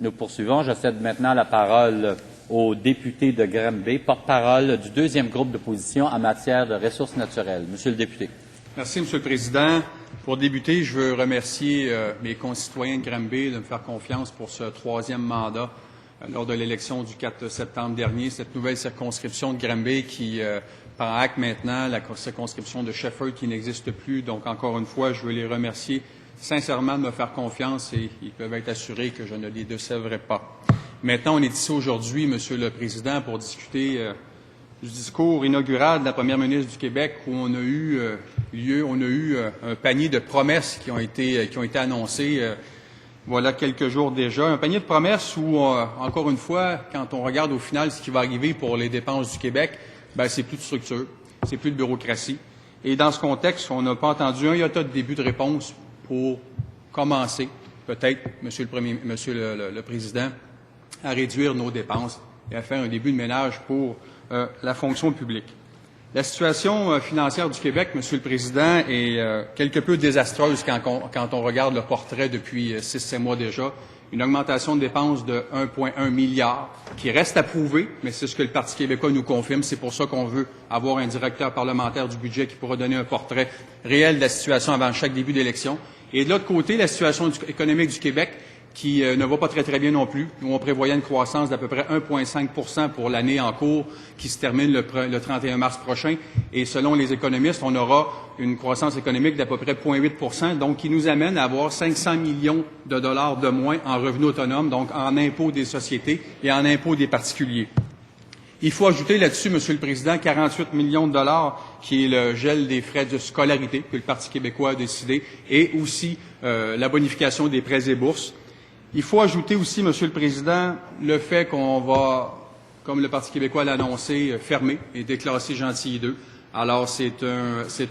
Nous poursuivons. Je cède maintenant la parole au député de Granby, porte-parole du deuxième groupe d'opposition en matière de ressources naturelles. Monsieur le député. Merci, Monsieur le Président. Pour débuter, je veux remercier mes concitoyens de Granby de me faire confiance pour ce troisième mandat lors de l'élection du 4 septembre dernier. Cette nouvelle circonscription de Granby qui prend acte maintenant, la circonscription de Shefford qui n'existe plus. Donc, encore une fois, je veux les remercier sincèrement de me faire confiance et ils peuvent être assurés que je ne les décevrai pas. Maintenant, on est ici aujourd'hui, Monsieur le Président, pour discuter du discours inaugural de la première ministre du Québec où on a eu un panier de promesses qui ont été annoncées voilà quelques jours déjà. Un panier de promesses où, encore une fois, quand on regarde au final ce qui va arriver pour les dépenses du Québec, ben c'est plus de structure, c'est plus de bureaucratie. Et dans ce contexte, on n'a pas entendu un iota de début de réponse pour commencer, peut-être, Monsieur le Président, à réduire nos dépenses et à faire un début de ménage pour la fonction publique. La situation financière du Québec, Monsieur le Président, est quelque peu désastreuse quand on regarde le portrait depuis 6-7 mois déjà. Une augmentation de dépenses de 1,1 milliard qui reste à prouver, mais c'est ce que le Parti québécois nous confirme. C'est pour ça qu'on veut avoir un directeur parlementaire du budget qui pourra donner un portrait réel de la situation avant chaque début d'élection. Et de l'autre côté, la situation économique du Québec qui ne va pas très, très bien non plus. Nous, on prévoyait une croissance d'à peu près 1,5 pour l'année en cours qui se termine le 31 mars prochain. Et selon les économistes, on aura une croissance économique d'à peu près 0,8 donc qui nous amène à avoir 500 millions de dollars de moins en revenus autonomes, donc en impôts des sociétés et en impôts des particuliers. Il faut ajouter là-dessus, Monsieur le Président, 48 millions de dollars qui est le gel des frais de scolarité que le Parti québécois a décidé et aussi la bonification des prêts et bourses. Il faut ajouter aussi, Monsieur le Président, le fait qu'on va, comme le Parti québécois l'a annoncé, fermer et déclasser Gentilly 2. Alors, c'est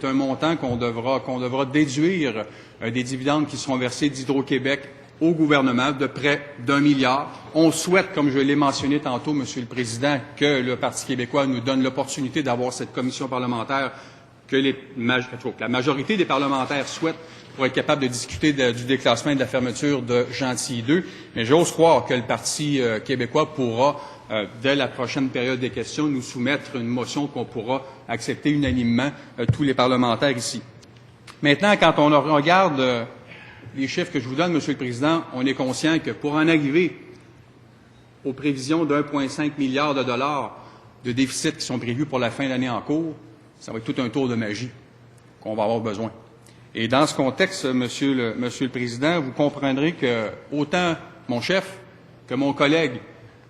un montant qu'on devra déduire des dividendes qui seront versés d'Hydro-Québec au gouvernement de près d'1 milliard. On souhaite, comme je l'ai mentionné tantôt, Monsieur le Président, que le Parti québécois nous donne l'opportunité d'avoir cette commission parlementaire que la majorité des parlementaires souhaitent pour être capable de discuter du déclassement et de la fermeture de Gentilly 2. Mais j'ose croire que le Parti québécois pourra, dès la prochaine période des questions, nous soumettre une motion qu'on pourra accepter unanimement tous les parlementaires ici. Maintenant, quand on regarde les chiffres que je vous donne, Monsieur le Président, on est conscient que pour en arriver aux prévisions de 1,5 milliard de dollars de déficit qui sont prévus pour la fin de l'année en cours, ça va être tout un tour de magie qu'on va avoir besoin. Et dans ce contexte, Monsieur le Président, vous comprendrez que autant mon chef que mon collègue,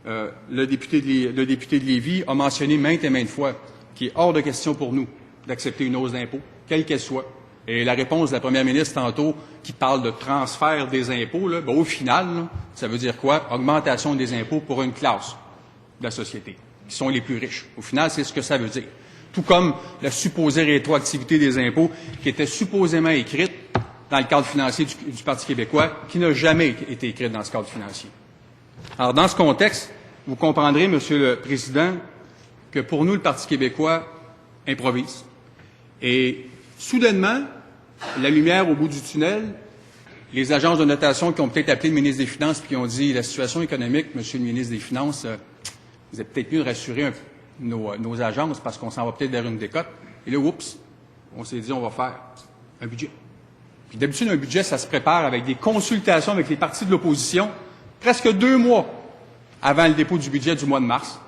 le député de Lévis, a mentionné maintes et maintes fois qu'il est hors de question pour nous d'accepter une hausse d'impôts, quelle qu'elle soit. Et la réponse de la première ministre tantôt, qui parle de transfert des impôts, là, ben, au final, là, ça veut dire quoi? Augmentation des impôts pour une classe de la société, qui sont les plus riches. Au final, c'est ce que ça veut dire. Tout comme la supposée rétroactivité des impôts qui était supposément écrite dans le cadre financier du Parti québécois, qui n'a jamais été écrite dans ce cadre financier. Alors, dans ce contexte, vous comprendrez, Monsieur le Président, que pour nous, le Parti québécois improvise. Et soudainement, la lumière au bout du tunnel, les agences de notation qui ont peut-être appelé le ministre des Finances et qui ont dit « La situation économique, Monsieur le ministre des Finances, vous êtes peut-être mieux de rassurer nos agences parce qu'on s'en va peut-être vers une décote. » Et là, oups, on s'est dit, on va faire un budget. Puis d'habitude, un budget, ça se prépare avec des consultations avec les partis de l'opposition, presque 2 mois avant le dépôt du budget du mois de mars.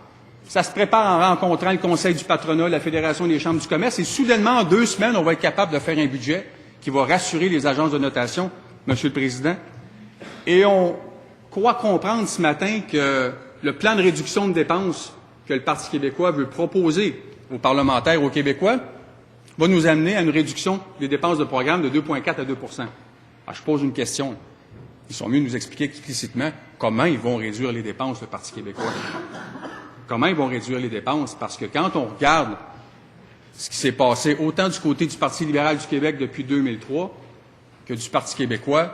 Ça se prépare en rencontrant le Conseil du patronat, la Fédération des chambres du commerce, et soudainement, en 2 semaines, on va être capable de faire un budget qui va rassurer les agences de notation, Monsieur le Président. Et on croit comprendre ce matin que le plan de réduction de dépenses que le Parti québécois veut proposer aux parlementaires, aux Québécois, va nous amener à une réduction des dépenses de programme de 2,4 à 2 Alors, je pose une question. Ils sont mieux de nous expliquer explicitement comment ils vont réduire les dépenses, le Parti québécois. Comment ils vont réduire les dépenses? Parce que quand on regarde ce qui s'est passé autant du côté du Parti libéral du Québec depuis 2003 que du Parti québécois,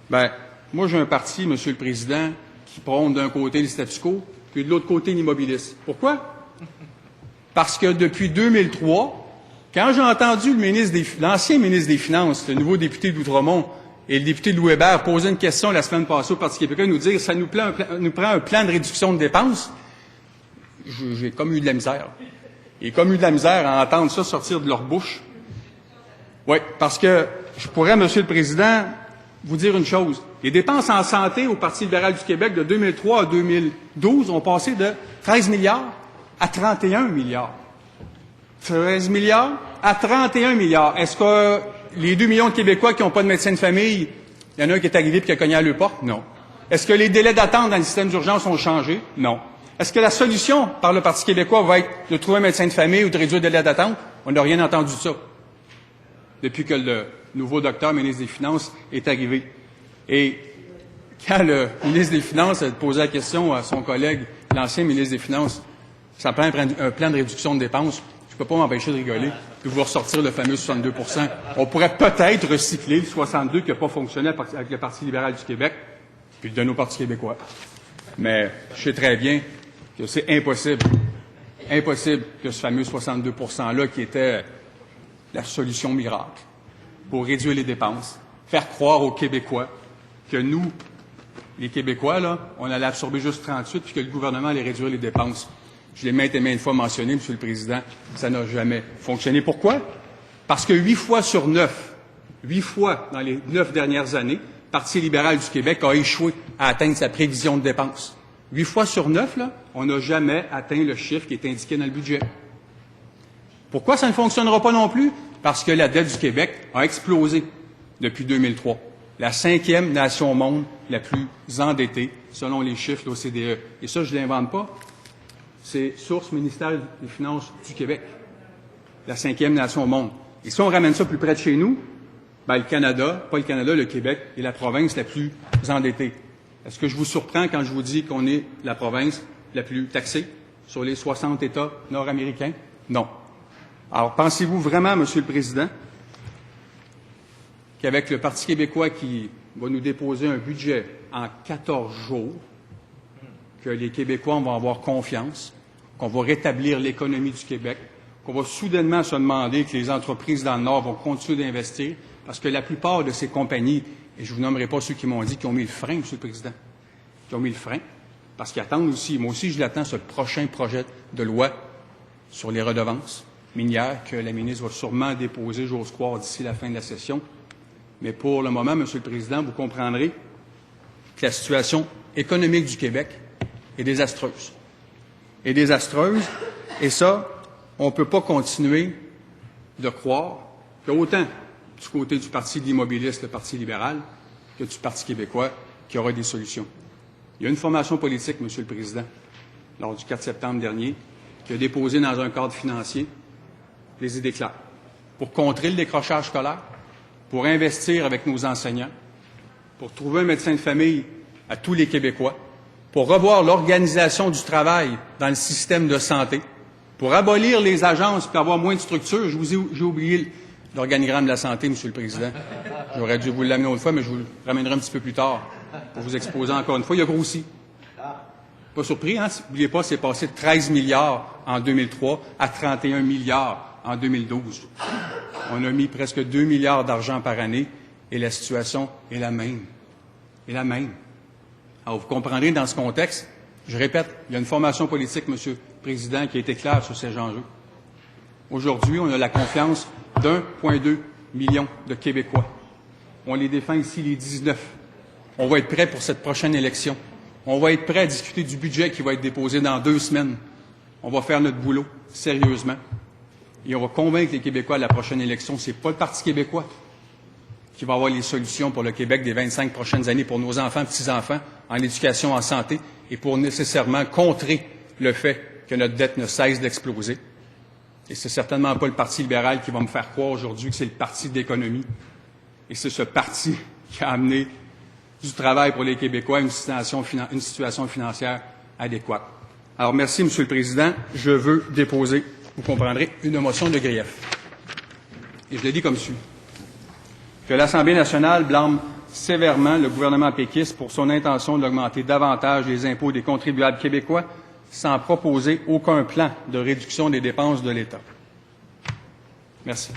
ben moi, j'ai un parti, Monsieur le Président, qui prône d'un côté le statu quo, puis de l'autre côté l'immobilisme. Pourquoi? Parce que depuis 2003, quand j'ai entendu l'ancien ministre des Finances, le nouveau député d'Outremont, Et le député Louis Hébert posait une question la semaine passée au Parti québécois, nous dire ça nous prend un plan de réduction de dépenses. J'ai comme eu de la misère. Et comme eu de la misère à entendre ça sortir de leur bouche. Oui, parce que je pourrais, Monsieur le Président, vous dire une chose. Les dépenses en santé au Parti libéral du Québec de 2003 à 2012 ont passé de 13 milliards à 31 milliards. 13 milliards à 31 milliards. Est-ce que les 2 millions de Québécois qui n'ont pas de médecin de famille, il y en a un qui est arrivé et qui a cogné à leur porte? Non. Est-ce que les délais d'attente dans le système d'urgence ont changé? Non. Est-ce que la solution par le Parti québécois va être de trouver un médecin de famille ou de réduire le délai d'attente? On n'a rien entendu de ça depuis que le nouveau docteur ministre des Finances est arrivé. Et quand le ministre des Finances a posé la question à son collègue, l'ancien ministre des Finances, ça prend un plan de réduction de dépenses, je ne peux pas m'empêcher de rigoler, puis vous ressortir le fameux 62 %. On pourrait peut-être recycler le 62 qui n'a pas fonctionné avec le Parti libéral du Québec, puis le donner au Parti québécois. Mais je sais très bien que c'est impossible que ce fameux 62 %-là, qui était la solution miracle pour réduire les dépenses, faire croire aux Québécois que nous, les Québécois, là, on allait absorber juste 38 puis que le gouvernement allait réduire les dépenses. Je l'ai maintes et maintes fois mentionné, Monsieur le Président, ça n'a jamais fonctionné. Pourquoi? Parce que 8 fois sur 9, 8 fois dans les 9 dernières années, le Parti libéral du Québec a échoué à atteindre sa prévision de dépenses. 8 fois sur 9, là, on n'a jamais atteint le chiffre qui est indiqué dans le budget. Pourquoi ça ne fonctionnera pas non plus? Parce que la dette du Québec a explosé depuis 2003. La 5e nation au monde la plus endettée, selon les chiffres de l'OCDE. Et ça, je ne l'invente pas. C'est source ministère des Finances du Québec. La 5e nation au monde. Et si on ramène ça plus près de chez nous, ben, le Canada, pas le Canada, le Québec est la province la plus endettée. Est-ce que je vous surprends quand je vous dis qu'on est la province la plus taxée sur les 60 États nord-américains? Non. Alors, pensez-vous vraiment, Monsieur le Président, qu'avec le Parti québécois qui va nous déposer un budget en 14 jours, que les Québécois vont avoir confiance, qu'on va rétablir l'économie du Québec, qu'on va soudainement se demander que les entreprises dans le Nord vont continuer d'investir, parce que la plupart de ces compagnies, et je ne vous nommerai pas ceux qui m'ont dit, qui ont mis le frein, Monsieur le Président, qui ont mis le frein, parce qu'ils attendent aussi, moi aussi je l'attends, ce prochain projet de loi sur les redevances minières que la ministre va sûrement déposer, j'ose croire, d'ici la fin de la session. Mais pour le moment, Monsieur le Président, vous comprendrez que la situation économique du Québec est désastreuse. Et désastreuse, et ça, on ne peut pas continuer de croire qu'autant du côté du Parti de l'immobiliste, le Parti libéral, que du Parti québécois, qu'il y aura des solutions. Il y a une formation politique, Monsieur le Président, lors du 4 septembre dernier, qui a déposé dans un cadre financier les idées claires pour contrer le décrochage scolaire, pour investir avec nos enseignants, pour trouver un médecin de famille à tous les Québécois, pour revoir l'organisation du travail dans le système de santé, pour abolir les agences et avoir moins de structures. J'ai oublié l'organigramme de la santé, Monsieur le Président. J'aurais dû vous l'amener une fois, mais je vous le ramènerai un petit peu plus tard pour vous exposer encore une fois. Il a grossi. Pas surpris, hein? N'oubliez pas, c'est passé de 13 milliards en 2003 à 31 milliards en 2012. On a mis presque 2 milliards d'argent par année et la situation est la même. Est la même. Alors, vous comprendrez dans ce contexte, je répète, il y a une formation politique, Monsieur le Président, qui a été claire sur ces enjeux. Aujourd'hui, on a la confiance d'1,2 million de Québécois. On les défend ici, les 19. On va être prêts pour cette prochaine élection. On va être prêts à discuter du budget qui va être déposé dans 2 semaines. On va faire notre boulot sérieusement. Et on va convaincre les Québécois à la prochaine élection. C'est pas le Parti québécois qui va avoir les solutions pour le Québec des 25 prochaines années, pour nos enfants, petits-enfants, en éducation, en santé, et pour nécessairement contrer le fait que notre dette ne cesse d'exploser. Et c'est certainement pas le Parti libéral qui va me faire croire aujourd'hui que c'est le parti de l'économie. Et c'est ce parti qui a amené du travail pour les Québécois à une situation financière adéquate. Alors, merci, Monsieur le Président. Je veux déposer, vous comprendrez, une motion de grief. Et je le dis comme suit. Que l'Assemblée nationale blâme sévèrement le gouvernement péquiste pour son intention d'augmenter davantage les impôts des contribuables québécois sans proposer aucun plan de réduction des dépenses de l'État. Merci.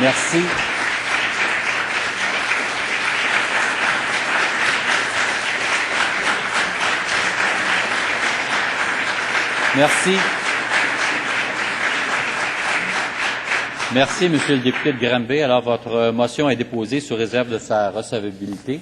Merci. Merci. Merci, Monsieur le député de Granby. Alors, votre motion est déposée sous réserve de sa recevabilité.